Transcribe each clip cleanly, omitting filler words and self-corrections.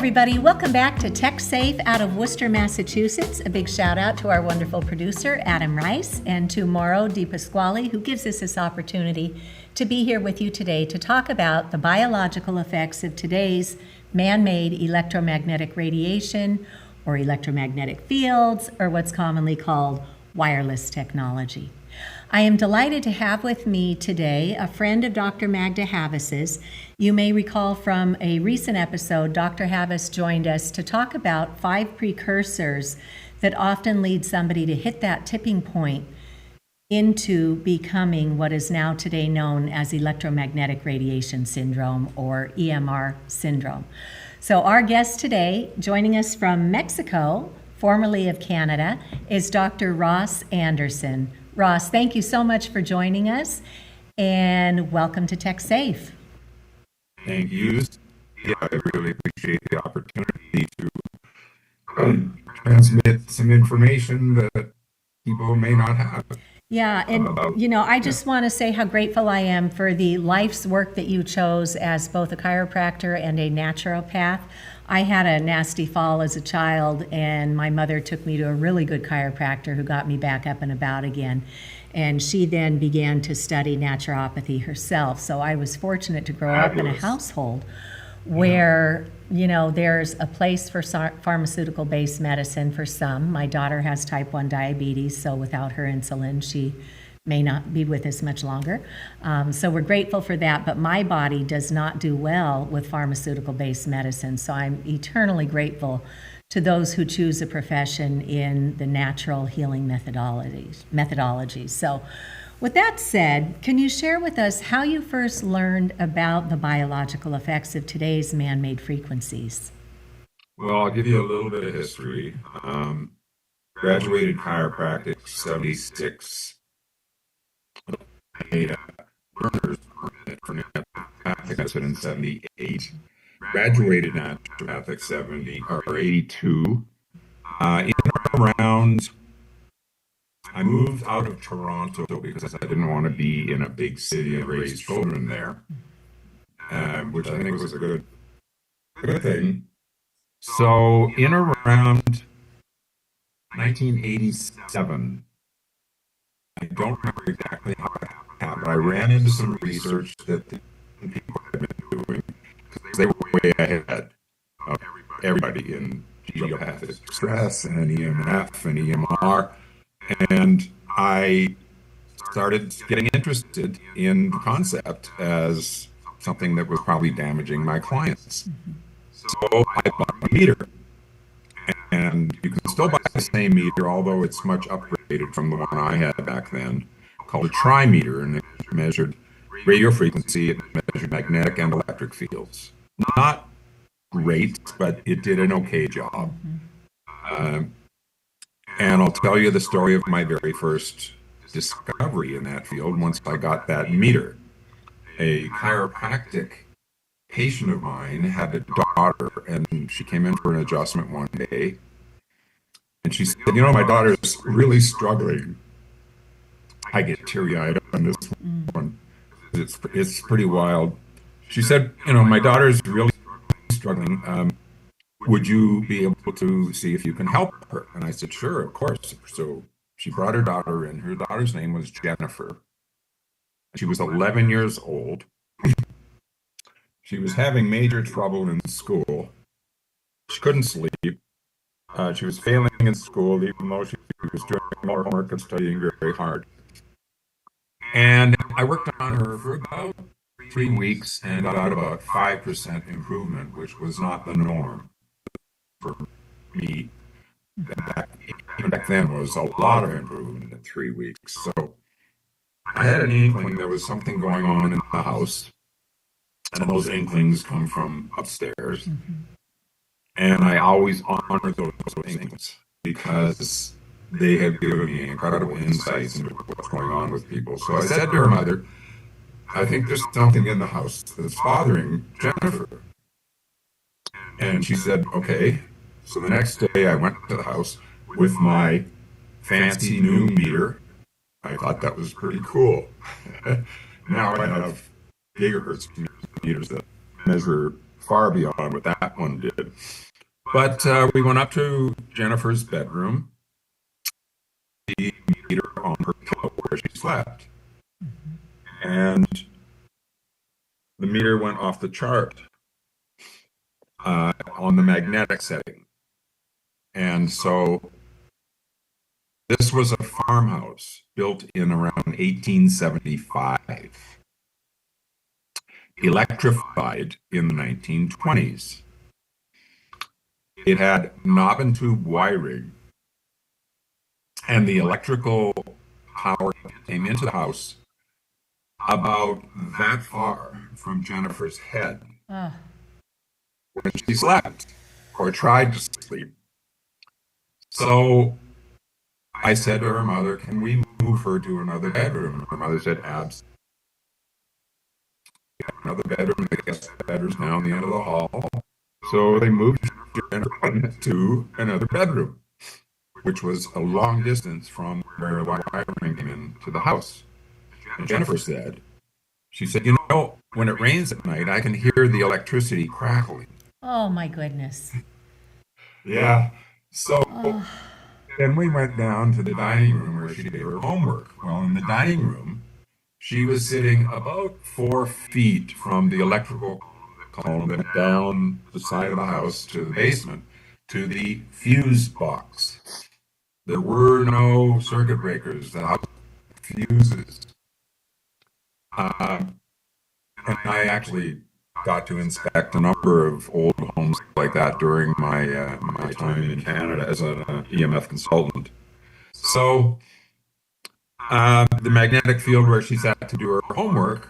everybody. Welcome back to Tech Safe out of Worcester, Massachusetts. A big shout out to our wonderful producer, Adam Rice, and to Mauro Di Pasquale, who gives us this opportunity to be here with you today to talk about the biological effects of today's man-made electromagnetic radiation or electromagnetic fields, or what's commonly called wireless technology. I am delighted to have with me today a friend of Dr. Magda Havas's. You may recall from a recent episode, Dr. Havas joined us to talk about 5 precursors that often lead somebody to hit that tipping point into becoming what is now today known as electromagnetic radiation syndrome or EMR syndrome. So our guest today, joining us from Mexico, formerly of Canada, is Dr. Ross Andersen. Ross, thank you so much for joining us, and welcome to Tech Safe. Thank you. Yeah, I really appreciate the opportunity to transmit some information that people may not have. Yeah, and I just want to say how grateful I am for the life's work that you chose as both a chiropractor and a naturopath. I had a nasty fall as a child, and my mother took me to a really good chiropractor who got me back up and about again. And she then began to study naturopathy herself. So I was fortunate to grow up in a household where, there's a place for pharmaceutical-based medicine for some. My daughter has type 1 diabetes, so without her insulin, she may not be with us much longer. So we're grateful for that, but my body does not do well with pharmaceutical-based medicine. So I'm eternally grateful to those who choose a profession in the natural healing methodologies. So with that said, can you share with us how you first learned about the biological effects of today's man-made frequencies? Well, I'll give you a little bit of history. Graduated chiropractic 76. Made a learner's permit for naturopathic in 78. Graduated naturopathic 70 or 82. In around, I moved out of Toronto because I didn't want to be in a big city and raise children there, which I think was a good thing. So in around 1987, I don't remember exactly how it happened, but I ran into some research that the people had been doing because they were way ahead of everybody in geopathic stress and EMF and EMR. And I started getting interested in the concept as something that was probably damaging my clients. So I bought a meter. And you can still buy the same meter, although it's much upgraded from the one I had back then, called a trimeter, and it measured radio frequency, it measured magnetic and electric fields. Not great, but it did an okay job. And I'll tell you the story of my very first discovery in that field once I got that meter. A chiropractic patient of mine had a daughter, and she came in for an adjustment one day, and she said, my daughter's really struggling. I get teary-eyed on this one. It's pretty wild. She said, my daughter's really struggling. Would you be able to see if you can help her? And I said, sure, of course. So she brought her daughter in. Her daughter's name was Jennifer. She was 11 years old. She was having major trouble in school. She couldn't sleep. She was failing in school, even though she was doing more homework and studying very hard. And I worked on her for about 3 weeks and got about 5% improvement, which was not the norm for me. Even back then was a lot of improvement in 3 weeks. So I had an inkling there was something going on in the house. And those inklings come from upstairs. And I always honor those inklings because they have given me incredible insights into what's going on with people. So I said to her mother, I think there's something in the house that's bothering Jennifer. And she said, okay. So the next day I went to the house with my fancy new meter. I thought that was pretty cool. Now I have gigahertz meters that measure far beyond what that one did. But we went up to Jennifer's bedroom, the meter on her pillow where she slept, and the meter went off the chart on the magnetic setting. And so this was a farmhouse built in around 1875, electrified in the 1920s. It had knob and tube wiring, and the electrical power came into the house about that far from Jennifer's head when she slept or tried to sleep. So I said to her mother, "Can we move her to another bedroom?" Her mother said, "Absolutely." Another bedroom, the guest bedroom's down the end of the hall. So they moved Jennifer to another bedroom, which was a long distance from where the wiring came into the house. And Jennifer said, "You know, when it rains at night, I can hear the electricity crackling." Oh my goodness. Yeah. So Oh, then we went down to the dining room where she did her homework. Well, in the dining room, she was sitting about 4 feet from the electrical column that went down the side of the house to the basement to the fuse box. There were no circuit breakers. The house had fuses. And I actually got to inspect a number of old homes like that during my time in Canada as an EMF consultant. So the magnetic field where she sat to do her homework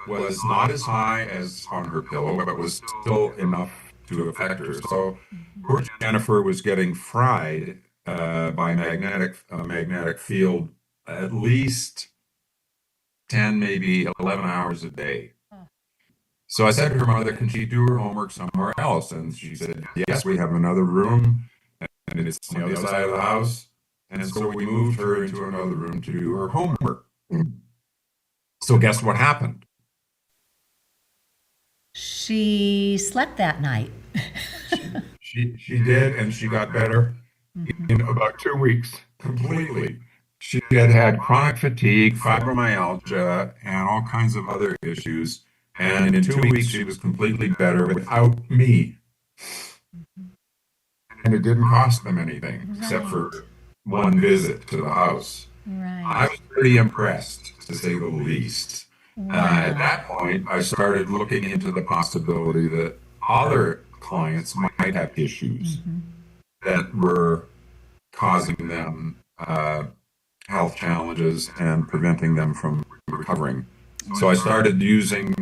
was not as high as on her pillow, but was still enough to affect her. So poor Jennifer was getting fried by magnetic field at least 10, maybe 11 hours a day. So I said to her mother, "Can she do her homework somewhere else?" And she said, "Yes, we have another room, and it's on the other side of the house." And so we moved her into another room to do her homework. So guess what happened? she slept that night. She did, and she got better in about 2 weeks completely. She had had chronic fatigue, fibromyalgia, and all kinds of other issues. And in 2 weeks, she was completely better without me. And it didn't cost them anything except for one visit to the house. Right. I was pretty impressed, to say the least. At Wow. that point, I started looking into the possibility that other clients might have issues that were causing them health challenges and preventing them from recovering. So I started using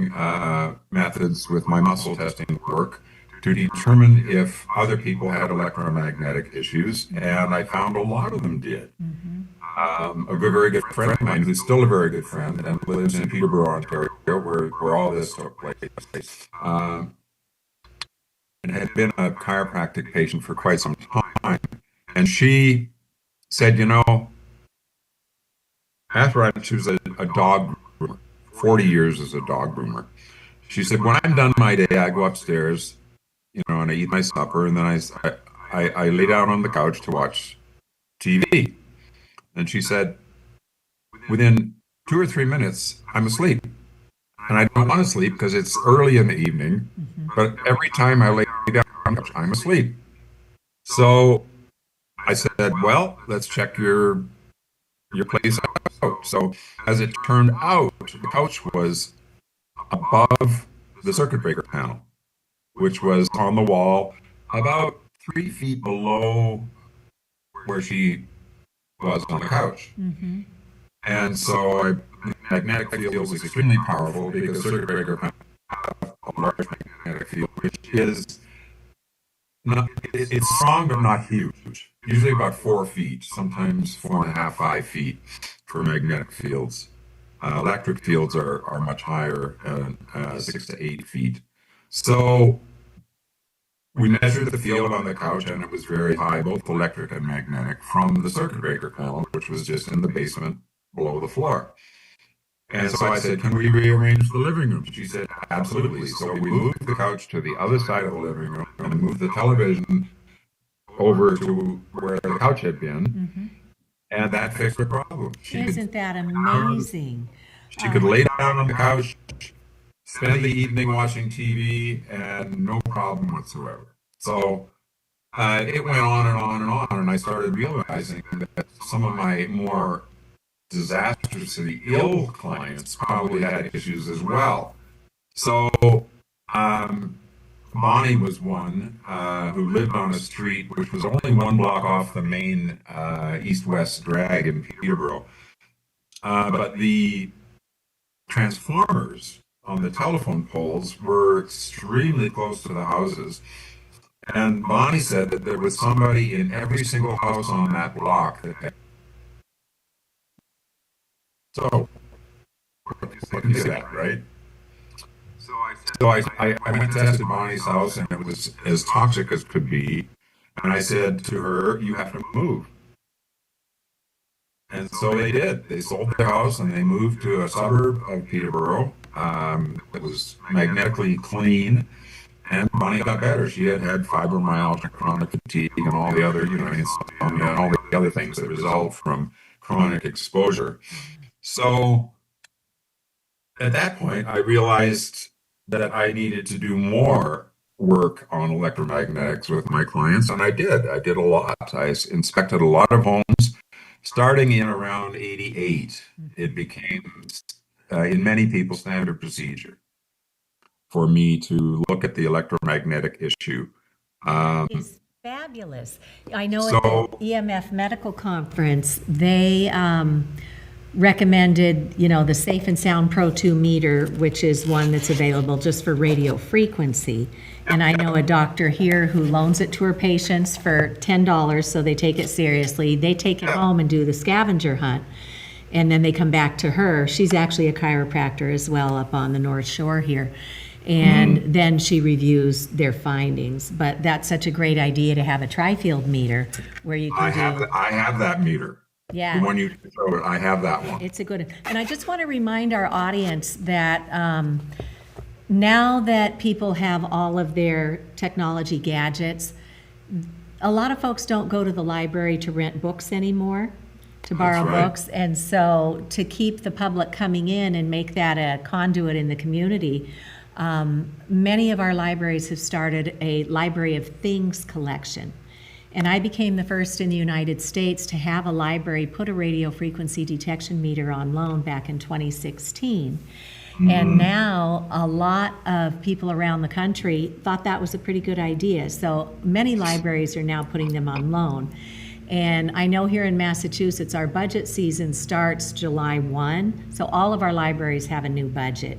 methods with my muscle testing work to determine if other people had electromagnetic issues, and I found a lot of them did. A very good friend of mine, who's still a very good friend and lives in Peterborough, Ontario, where all this took place, and had been a chiropractic patient for quite some time. And she said, after she was a dog groomer, 40 years as a dog groomer. She said, "When I'm done my day, I go upstairs, and I eat my supper, and then I lay down on the couch to watch TV." And she said, "Within 2 or 3 minutes, I'm asleep. And I don't want to sleep because it's early in the evening, but every time I lay down on the couch, I'm asleep." So I said, "Well, let's check your place out." So as it turned out, the couch was above the circuit breaker panel, which was on the wall about 3 feet below where she was on the couch. And so the magnetic field was extremely powerful because circuit breaker panel have a large magnetic field, which is not, it's strong but not huge. Usually about 4 feet, sometimes 4.5, 5 feet for magnetic fields. Electric fields are much higher, 6 to 8 feet. So we measured the field on the couch, and it was very high, both electric and magnetic, from the circuit breaker panel, which was just in the basement below the floor. And so I said, can we rearrange the living room? She said, absolutely. So we moved the couch to the other side of the living room and moved the television over to where the couch had been, and that fixed the problem. Isn't that amazing? She could lay down on the couch, spend the evening watching TV, and no problem whatsoever. So it went on and on and on, and I started realizing that some of my more disastrously ill clients probably had issues as well. So Bonnie was one who lived on a street which was only one block off the main east-west drag in Peterborough. But the transformers on the telephone poles were extremely close to the houses. And Bonnie said that there was somebody in every single house on that block that had. So, what can you say that, right? So I went and tested Bonnie's house, and it was as toxic as could be. And I said to her, you have to move. And so they did. They sold their house, and they moved to a suburb of Peterborough. It was magnetically clean, and Bonnie got better. She had had fibromyalgia, chronic fatigue, and all the other, insomnia, and all the other things that result from chronic exposure. So at that point, I realized that I needed to do more work on electromagnetics with my clients, and I did. I did a lot. I inspected a lot of homes. Starting in around 88, it became, in many people, standard procedure for me to look at the electromagnetic issue. It's fabulous. I know at the EMF Medical Conference, they recommended, the Safe and Sound Pro 2 meter, which is one that's available just for radio frequency. And I know a doctor here who loans it to her patients for $10, so they take it seriously. They take it home and do the scavenger hunt, and then they come back to her. She's actually a chiropractor as well up on the North Shore here. And then she reviews their findings. But that's such a great idea to have a tri-field meter where you can I have that meter. Yeah. The one you showed, I have that one. It's a good, and I just want to remind our audience that now that people have all of their technology gadgets, a lot of folks don't go to the library to rent books anymore, to borrow books. And so to keep the public coming in and make that a conduit in the community, many of our libraries have started a Library of Things collection. And I became the first in the United States to have a library put a radio frequency detection meter on loan back in 2016. And now a lot of people around the country thought that was a pretty good idea. So many libraries are now putting them on loan. And I know here in Massachusetts, our budget season starts July 1. So all of our libraries have a new budget.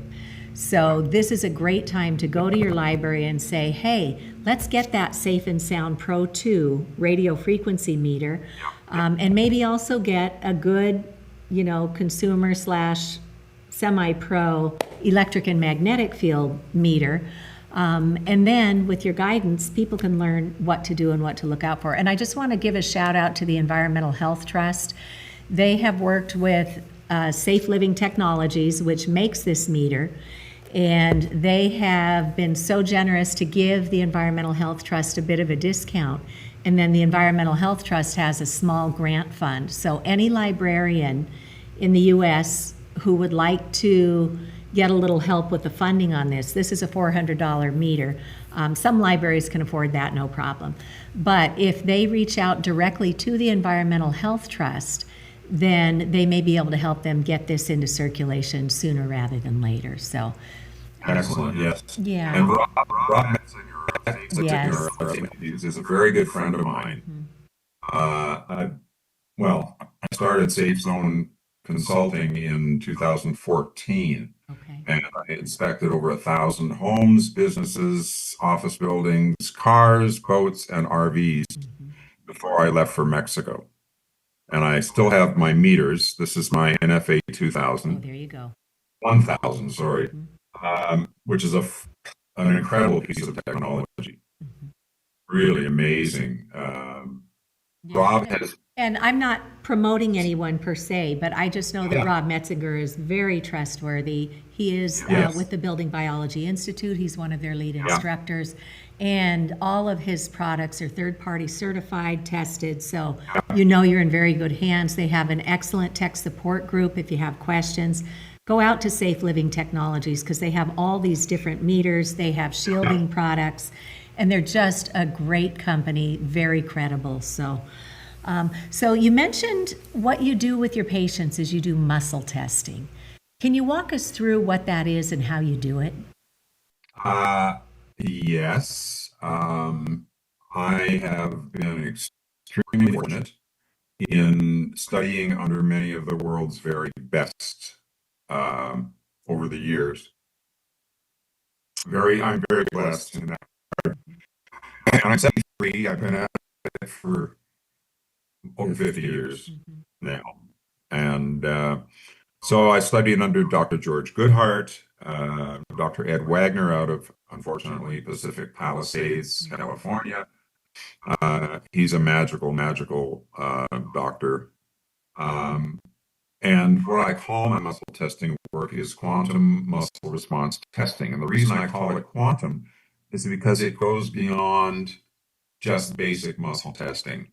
So this is a great time to go to your library and say, hey, let's get that Safe and Sound Pro 2 radio frequency meter, and maybe also get a good, consumer / semi-pro electric and magnetic field meter. And then with your guidance, people can learn what to do and what to look out for. And I just want to give a shout out to the Environmental Health Trust. They have worked with Safe Living Technologies, which makes this meter. And they have been so generous to give the Environmental Health Trust a bit of a discount. And then the Environmental Health Trust has a small grant fund. So any librarian in the U.S. who would like to get a little help with the funding on this is a $400 meter. Some libraries can afford that, no problem. But if they reach out directly to the Environmental Health Trust, then they may be able to help them get this into circulation sooner rather than later. So, excellent, yes. Yeah. And Rob Yes. is a very good friend of mine. I started Safe Zone Consulting in 2014. Okay. And I inspected over 1,000 homes, businesses, office buildings, cars, boats, and RVs before I left for Mexico. And I still have my meters. This is my NFA 2000. Oh, there you go. 1000, sorry, which is an incredible piece of technology. Really amazing. Rob has, And I'm not promoting anyone per se, but I just know that yeah, Rob Metzinger is very trustworthy. He is yes, with the Building Biology Institute. He's one of their lead yeah, instructors. And all of his products are third-party certified, tested, so you know you're in very good hands. They have an excellent tech support group if you have questions. Go out to Safe Living Technologies because they have all these different meters. They have shielding products, and they're just a great company, very credible. So you mentioned what you do with your patients is you do muscle testing. Can you walk us through what that is and how you do it? uh, yes. I have been extremely fortunate in studying under many of the world's very best over the years. I'm very blessed in that. And I'm 73. I've been at it for over 50 years now. And so I studied under Dr. George Goodhart, Dr. Ed Wagner out of, unfortunately, Pacific Palisades, California. He's a magical doctor. Um, and what I call my muscle testing work is quantum muscle response testing. And the reason I call it quantum is because it goes beyond just basic muscle testing,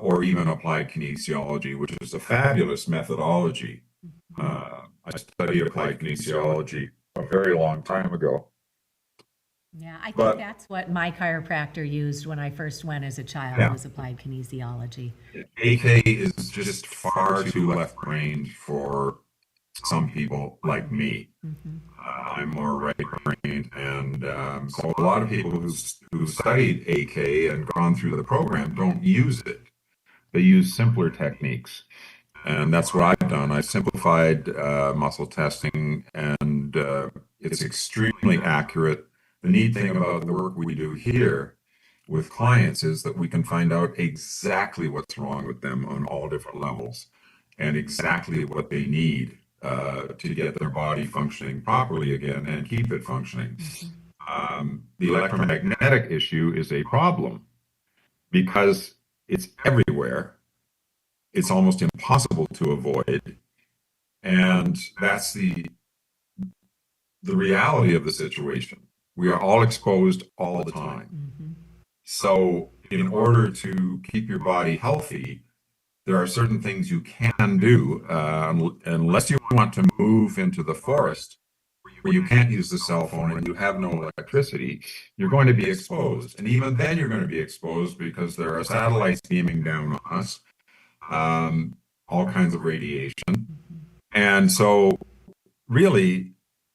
or even applied kinesiology, which is a fabulous methodology. I studied applied kinesiology a very long time ago. Yeah, I think But that's what my chiropractor used when I first went as a child yeah, was applied kinesiology. AK is just far too left-brained for some people like me. I'm more right-brained, and so a lot of people who studied AK and gone through the program don't use it. They use simpler techniques. And that's what I've done. I've simplified muscle testing, and it's extremely accurate. The neat thing about the work we do here with clients is that we can find out exactly what's wrong with them on all different levels and exactly what they need to get their body functioning properly again and keep it functioning. The electromagnetic issue is a problem because it's everywhere. It's almost impossible to avoid. And that's the reality of the situation. We are all exposed all the time. So in order to keep your body healthy, there are certain things you can do, unless you want to move into the forest where you can't use the cell phone and you have no electricity, you're going to be exposed. And even then you're going to be exposed because there are satellites beaming down on us, all kinds of radiation. And so, really,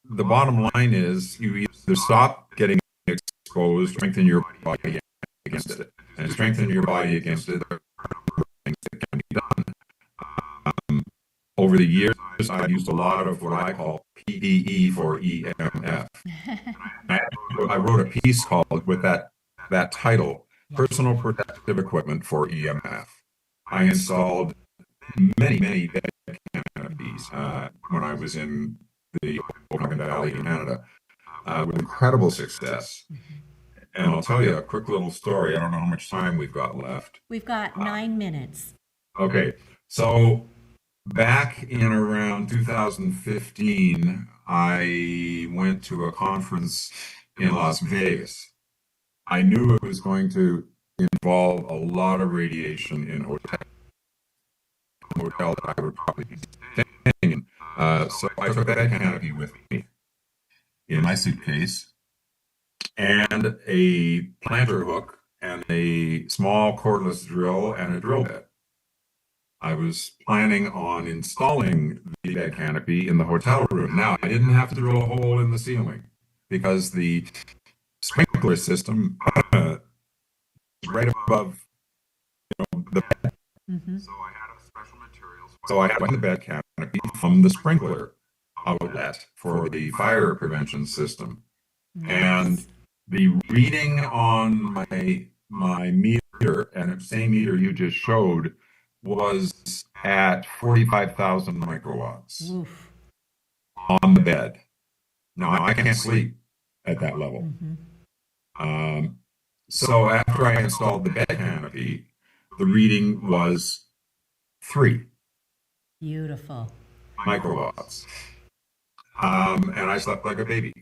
the bottom line is you either stop getting exposed, strengthen your body against it, and strengthen your body against it. There are things that can be done. Over the years, I've used a lot of what I call PPE for EMF. I wrote a piece called with that title, Personal Protective Equipment for EMF. I installed many bed canopies when I was in the Okanagan Valley in Canada with incredible success. And I'll tell you a quick little story. I don't know how much time we've got left. We've got 9 minutes. Okay, so back in around 2015, I went to a conference in Las Vegas. I knew it was going to involve a lot of radiation in hotel that I would probably be staying in. So I took a bed canopy with me in my suitcase and a planter hook and a small cordless drill and a drill bit. I was planning on installing the bed canopy in the hotel room. Now, I didn't have to drill a hole in the ceiling because the sprinkler system is right above the bed. So I had the bed canopy from the sprinkler outlet for the fire prevention system. And the reading on my meter, and the same meter you just showed, was at 45,000 microwatts Oof. on the bed. Now I can't sleep at that level. So after I installed the bed canopy, the reading was 3 Beautiful. microwatts. And I slept like a baby.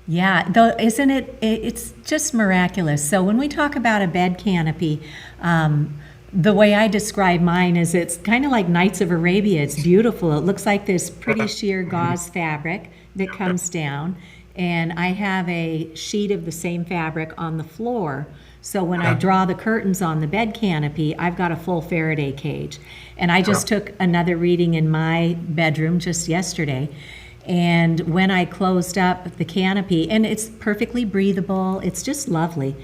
Yeah, though, isn't it? It's just miraculous. So when we talk about a bed canopy, the way I describe mine is it's kind of like Nights of Arabia. It's beautiful. It looks like this pretty sheer gauze fabric that comes down, and I have a sheet of the same fabric on the floor. So when I draw the curtains on the bed canopy, I've got a full Faraday cage. And I just took another reading in my bedroom just yesterday. And when I closed up the canopy, and it's perfectly breathable, it's just lovely,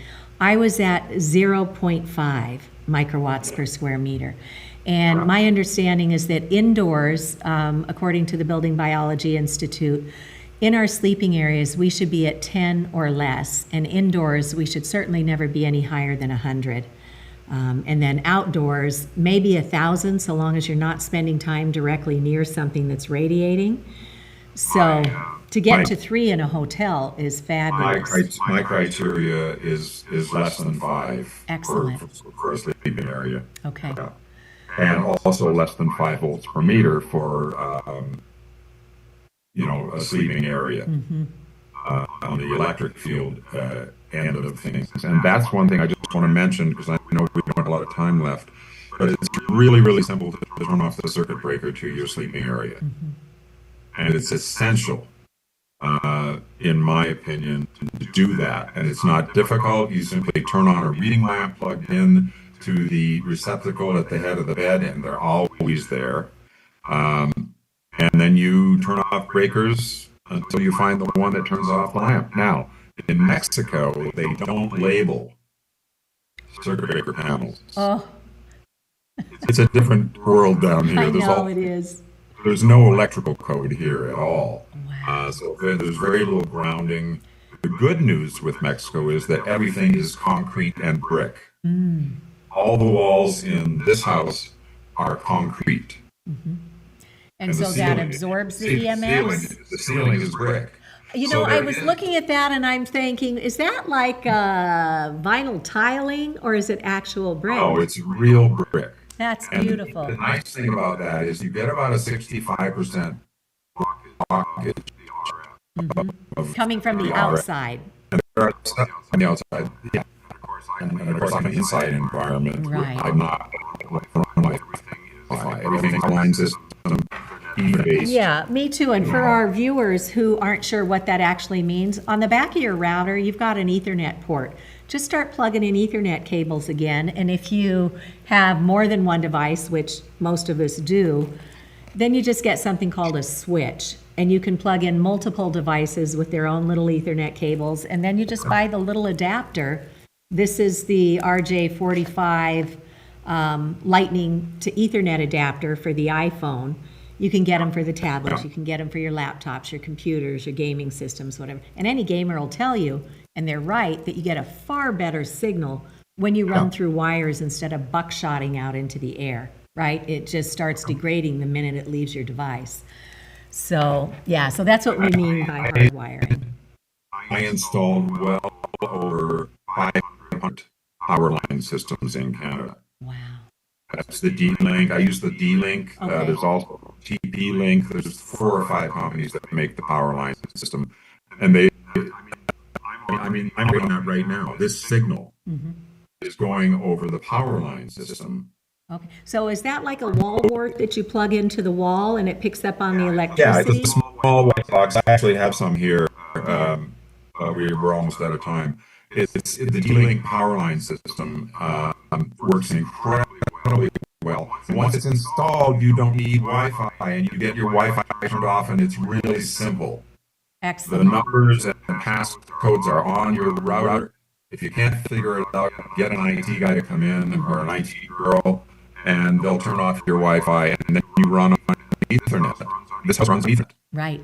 I was at 0.5 microwatts per square meter. And my understanding is that indoors, according to the Building Biology Institute, in our sleeping areas, we should be at 10 or less, and indoors, we should certainly never be any higher than 100. And then outdoors, maybe 1,000, so long as you're not spending time directly near something that's radiating. So to get to 3 in a hotel is fabulous. My criteria is less than 5 Excellent. for a sleeping area. Okay. And also less than 5 volts per meter for a sleeping area on the electric field end of things. And that's one thing I just want to mention, because I know we don't have a lot of time left, but it's really, really simple to turn off the circuit breaker to your sleeping area. And it's essential, in my opinion, to do that. And it's not difficult. You simply turn on a reading lamp plugged in to the receptacle at the head of the bed, and they're always there. And then you turn off breakers until you find the one that turns off the lamp. Now, in Mexico, they don't label circuit breaker panels. Oh, It's a different world down here. I know it is. There's no electrical code here at all. Wow. So there's very little grounding. The good news with Mexico is that everything is concrete and brick. All the walls in this house are concrete. And so that absorbs the EMFs? The ceiling is brick. You know, I was looking at that and I'm thinking, is that like vinyl tiling or is it actual brick? Oh, it's real brick. That's And beautiful. the nice thing about that is you get about a 65% blockage of Coming from the RF. outside. And there are stuff on the outside, yeah. And of course, I'm an inside environment. Right. I'm not everything's line system, based. Yeah, me too. And for our viewers who aren't sure what that actually means, on the back of your router, you've got an Ethernet port. Just start plugging in Ethernet cables again. And if you have more than one device, which most of us do, then you just get something called a switch. And you can plug in multiple devices with their own little Ethernet cables. And then you just buy the little adapter. This is the RJ45 Lightning to Ethernet adapter for the iPhone. You can get them for the tablets, you can get them for your laptops, your computers, your gaming systems, whatever. And any gamer will tell you, and they're right, that you get a far better signal when you run through wires instead of buckshotting out into the air, right? It just starts degrading the minute it leaves your device. So, yeah, so that's what we mean by hardwiring. I installed well over 500 power line systems in Canada. Wow. That's the D-Link. I use the D-Link. Okay. There's also TP-Link. There's 4 or 5 companies that make the power line system. And I'm doing that right now. This signal is going over the power line system. Okay. So is that like a wall wart that you plug into the wall and it picks up on the Yeah, electricity? it's a small white box. I actually have some here. We're almost out of time. It's the D-Link power line system works incredibly well. Once it's installed, you don't need Wi-Fi, and you get your Wi-Fi turned off, and it's really simple. Excellent. The numbers and passcodes are on your router. If you can't figure it out, get an IT guy to come in or an IT girl, and they'll turn off your Wi-Fi, and then you run on Ethernet. This house runs on Ethernet. Right.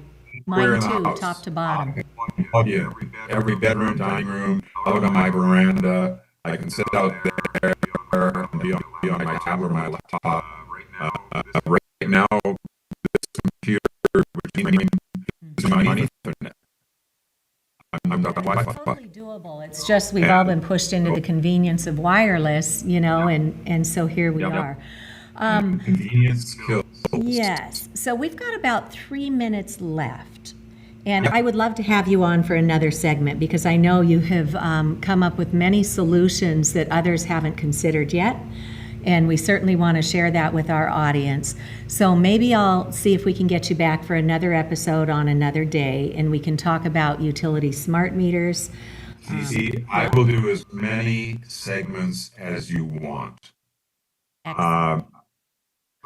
We're Mine in the too, house. top to bottom. Plug in every bedroom, dining room, out on my veranda. I can sit out there and be on my tablet or my laptop. Right now, this computer is on Ethernet. I'm Wi-Fi. Totally doable. It's just we've all been pushed into the convenience of wireless, and so here we are. Convenience kills. Yes. So we've got about 3 minutes left. And I would love to have you on for another segment because I know you have come up with many solutions that others haven't considered yet. And we certainly want to share that with our audience. So maybe I'll see if we can get you back for another episode on another day and we can talk about utility smart meters. Cece, I will do as many segments as you want. Excellent.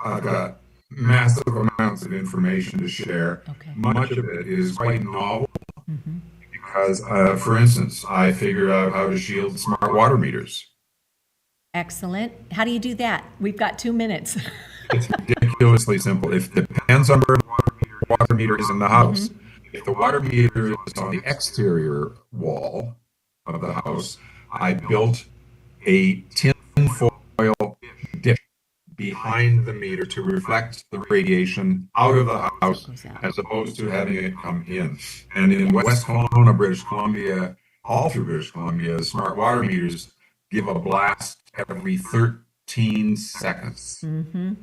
I've got massive amounts of information to share. Okay. Much of it is quite novel because, for instance, I figured out how to shield smart water meters. Excellent. How do you do that? We've got 2 minutes. It's ridiculously simple. It depends on where the water meter is in the house. If the water meter is on the exterior wall of the house, I built a tin foil dish behind the meter to reflect the radiation out of the house as opposed to having it come in. And in West Kelowna, British Columbia, all through British Columbia, smart water meters give a blast every 13 seconds to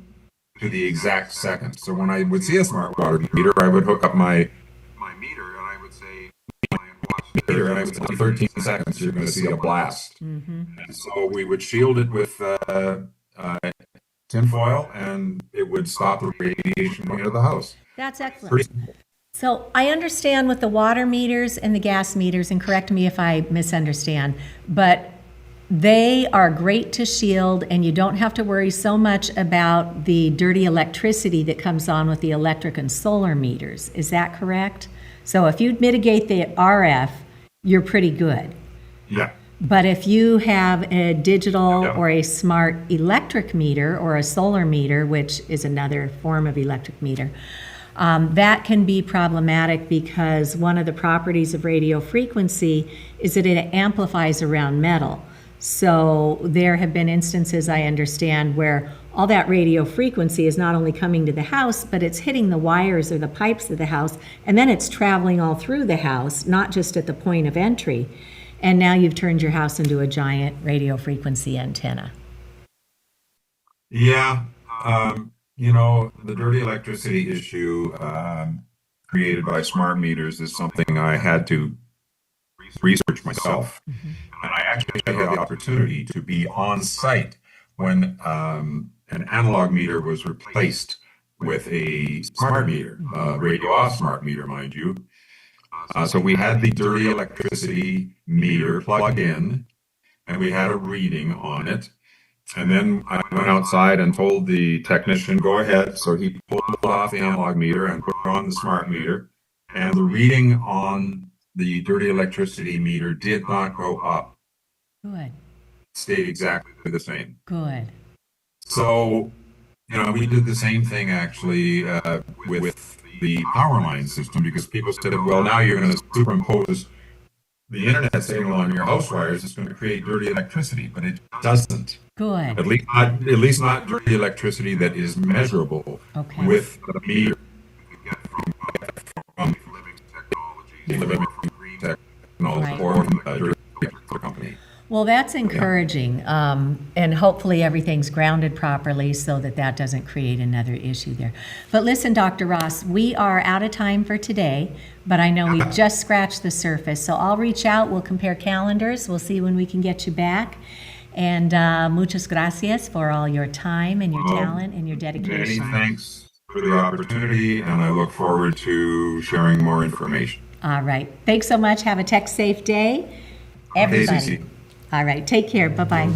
the exact second. So when I would see a smart water meter, I would hook up my meter and I would say, meter, and I would say 13 seconds, you're going to see a blast. And so we would shield it with tinfoil and it would stop the radiation going into the house. That's excellent. So I understand with the water meters and the gas meters, and correct me if I misunderstand, but they are great to shield and you don't have to worry so much about the dirty electricity that comes on with the electric and solar meters. Is that correct? So if you mitigate the RF, you're pretty good. Yeah. But if you have a digital or a smart electric meter or a solar meter, which is another form of electric meter, that can be problematic because one of the properties of radio frequency is that it amplifies around metal. So there have been instances, I understand, where all that radio frequency is not only coming to the house, but it's hitting the wires or the pipes of the house, and then it's traveling all through the house, not just at the point of entry. And now you've turned your house into a giant radio frequency antenna. Yeah. The dirty electricity issue created by smart meters is something I had to research myself. And I actually had the opportunity to be on site when an analog meter was replaced with a smart meter, radio off smart meter, mind you. So we had the dirty electricity meter plugged in, and we had a reading on it. And then I went outside and told the technician, go ahead. So he pulled off the analog meter and put on the smart meter. And the reading on the dirty electricity meter did not go up. Good. It stayed exactly the same. Good. So, we did the same thing actually with the power line system because people said, well, now you're going to superimpose the internet signal on your house wires. It's going to create dirty electricity, but it doesn't. Good. At least not dirty electricity that is measurable with the meter. From living technology or from a dirty electricity company. Well, that's encouraging, and hopefully everything's grounded properly so that doesn't create another issue there. But listen, Dr. Ross, we are out of time for today, but I know we've just scratched the surface. So I'll reach out, we'll compare calendars, we'll see when we can get you back. And muchas gracias for all your time and your talent and your dedication. Many thanks for the opportunity, and I look forward to sharing more information. All right. Thanks so much. Have a tech safe day. Everybody. Okay, All right. Take care. Bye-bye.